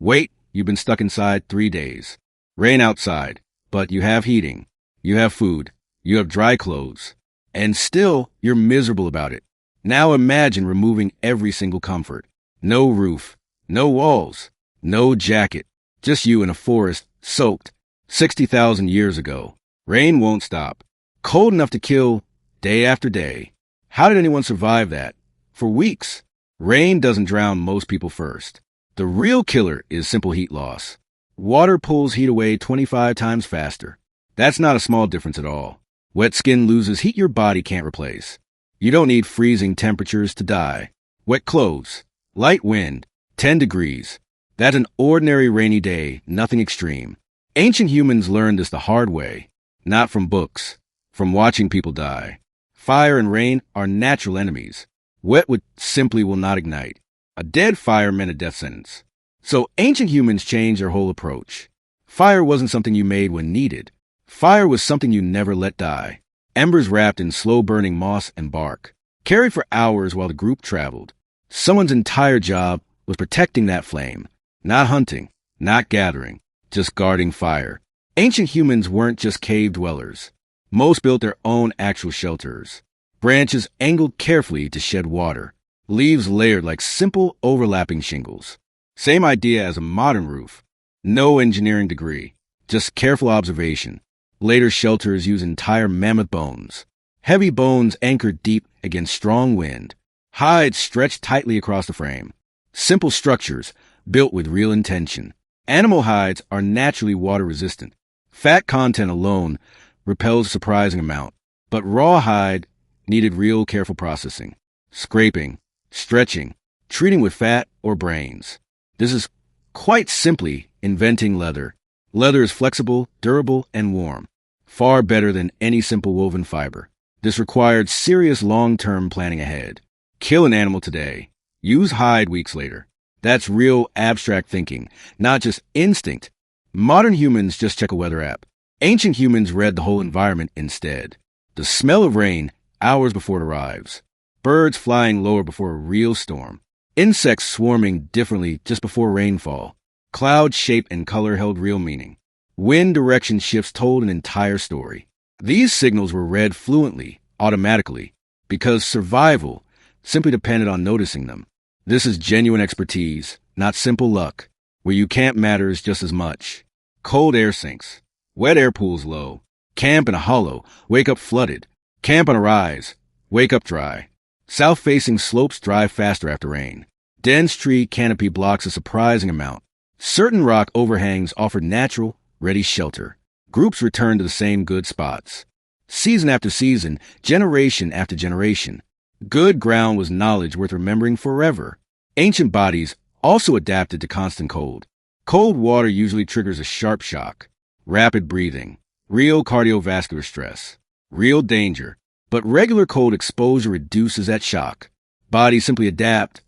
Wait, you've been stuck inside 3 days. Rain outside, but you have heating. You have food. You have dry clothes. And still, you're miserable about it. Now imagine removing every single comfort. No roof, no walls, no jacket. Just you in a forest, soaked, 60,000 years ago. Rain won't stop. Cold enough to kill day after day. How did anyone survive that? For weeks. Rain doesn't drown most people first. The real killer is simple heat loss. Water pulls heat away 25 times faster. That's not a small difference at all. Wet skin loses heat your body can't replace. You don't need freezing temperatures to die. Wet clothes, light wind, 10 degrees. That's an ordinary rainy day, nothing extreme. Ancient humans learned this the hard way, not from books, from watching people die. Fire and rain are natural enemies. Wet would simply will not ignite. A dead fire meant a death sentence. So ancient humans changed their whole approach. Fire wasn't something you made when needed. Fire was something you never let die. Embers wrapped in slow-burning moss and bark, carried for hours while the group traveled. Someone's entire job was protecting that flame, not hunting, not gathering, just guarding fire. Ancient humans weren't just cave dwellers. Most built their own actual shelters. Branches angled carefully to shed water, leaves layered like simple overlapping shingles. Same idea as a modern roof. No engineering degree, just careful observation. Later shelters use entire mammoth bones. Heavy bones anchored deep against strong wind. Hides stretched tightly across the frame. Simple structures built with real intention. Animal hides are naturally water resistant. Fat content alone repels a surprising amount. But raw hide needed real careful processing. Scraping, stretching, treating with fat or brains. This is quite simply inventing leather. Leather is flexible, durable, and warm. Far better than any simple woven fiber. This required serious long-term planning ahead. Kill an animal today. Use hide weeks later. That's real abstract thinking, not just instinct. Modern humans just check a weather app. Ancient humans read the whole environment instead. The smell of rain hours before it arrives. Birds flying lower before a real storm. Insects swarming differently just before rainfall. Cloud shape and color held real meaning. Wind direction shifts told an entire story. These signals were read fluently, automatically, because survival simply depended on noticing them. This is genuine expertise, not simple luck, where you camp matters just as much. Cold air sinks. Wet air pools low. Camp in a hollow, wake up flooded. Camp on a rise, wake up dry. South-facing slopes dry faster after rain. Dense tree canopy blocks a surprising amount. Certain rock overhangs offered natural, ready shelter. Groups returned to the same good spots. Season after season, generation after generation. Good ground was knowledge worth remembering forever. Ancient bodies also adapted to constant cold. Cold water usually triggers a sharp shock. Rapid breathing. Real cardiovascular stress. Real danger. But regular cold exposure reduces that shock. Bodies simply adapt,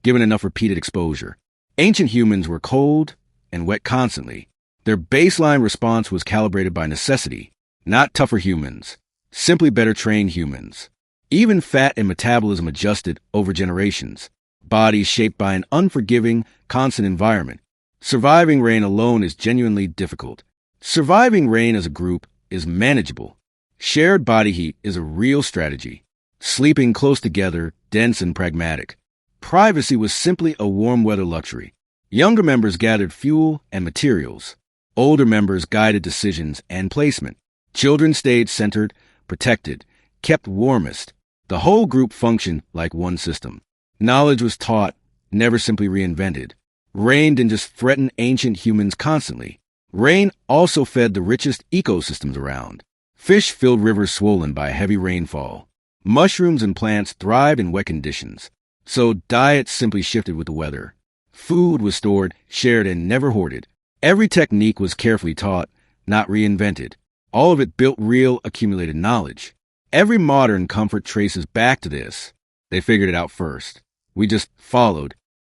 given enough repeated exposure. Ancient humans were cold and wet constantly. Their baseline response was calibrated by necessity, not tougher humans, simply better trained humans. Even fat and metabolism adjusted over generations. Bodies shaped by an unforgiving, constant environment. Surviving rain alone is genuinely difficult. Surviving rain as a group is manageable. Shared body heat is a real strategy. Sleeping close together, dense and pragmatic. Privacy was simply a warm weather luxury. Younger members gathered fuel and materials. Older members guided decisions and placement. Children stayed centered, protected, kept warmest. The whole group functioned like one system. Knowledge was taught, never simply reinvented. Rain didn't just threaten ancient humans constantly. Rain also fed the richest ecosystems around. Fish filled rivers swollen by heavy rainfall. Mushrooms and plants thrived in wet conditions. So diets simply shifted with the weather. Food was stored, shared, and never hoarded. Every technique was carefully taught, not reinvented. All of it built real, accumulated knowledge. Every modern comfort traces back to this. They figured it out first. We just followed,